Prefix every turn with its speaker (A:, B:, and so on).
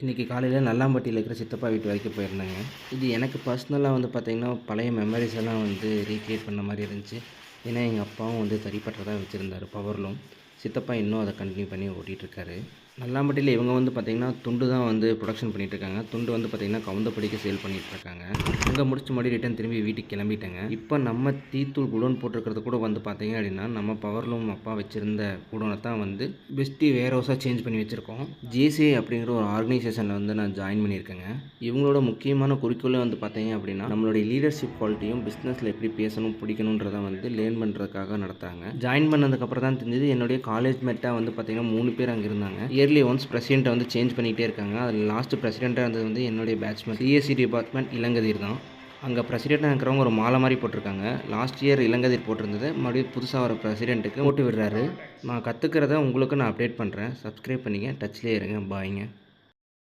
A: இன்றைக்கி காலையில் நல்லாம்பட்டியில் இருக்கிற சித்தப்பா வீட்டு வரைக்கும் போயிருந்தேங்க. இது எனக்கு பர்சனலாக பார்த்திங்கன்னா பழைய மெமரிஸ் எல்லாம் ரீக்ரியேட் பண்ண மாதிரி இருந்துச்சு. ஏன்னா எங்கள் அப்பாவும் தறிப்பட்டறை வச்சுருந்தார் பவர்லூம். சித்தப்பா இன்னும் அதை கண்டினியூ பண்ணி ஓட்டிகிட்ருக்காரு. நல்லாம்பட்டியில் இவங்க பார்த்திங்கன்னா துண்டு தான் ப்ரொடக்ஷன் பண்ணிகிட்ருக்காங்க. துண்டு பார்த்திங்கன்னா கவுந்தப்படிக்கு சேல் பண்ணிகிட்ருக்காங்க. அங்கே முடிச்சு மறுபடியும் ரிட்டன் திரும்பி வீட்டுக்கு கிளம்பிட்டேங்க. இப்போ நம்ம டீத்தூள் குடோன் போட்டிருக்கிறது கூட பார்த்திங்க அப்படின்னா நம்ம பவர்லூம் அப்பா வச்சுருந்த குடோனை தான் பெஸ்ட்டி வேர் ஹவுஸாக சேஞ்ச் பண்ணி வச்சுருக்கோம். ஜேசிஐ அப்படிங்கிற ஒரு ஆர்கனைசேஷனில் நான் ஜாயின் பண்ணியிருக்கேங்க. இவங்களோட முக்கியமான குறிக்கோளே பார்த்திங்க அப்படின்னா நம்மளுடைய லீடர்ஷிப் குவாலிட்டியும் பிஸ்னஸில் எப்படி பேசணும் பிடிக்கணுன்றதை லேர்ன் பண்ணுறதுக்காக நடத்துகிறாங்க. ஜாயின் பண்ணதுக்கப்புறம் தான் தெரிஞ்சது என்னுடைய காலேஜ் மேட்டாக பார்த்திங்கன்னா 3 பேர் அங்கே இருந்தாங்க. இயர்லி ஒன்ஸ் பிரசிடெண்ட்டை சேஞ்ச் பண்ணிகிட்டே இருக்காங்க. அதில் லாஸ்ட் பிரசிடெண்ட்டாக இருந்தது என்னுடைய பேட்ச்மேன் சிஎஸ்சி டிபார்ட்மெண்ட் இளங்கதிர் தான். அங்கே பிரசிடெண்ட்டாக இருக்கிறவங்க ஒரு மாலை மாதிரி போட்டிருக்காங்க. லாஸ்ட் இயர் இளங்கதிர் போட்டிருந்தது மறுபடியும் புதுசாக வர பிரசிடெண்ட்டுக்கு போட்டு விடுறாரு. நான் கற்றுக்கிறத உங்களுக்கு நான் அப்டேட் பண்ணுறேன். சப்ஸ்கிரைப் பண்ணிங்க, டச்லேயே இருங்க. பாய்ங்க.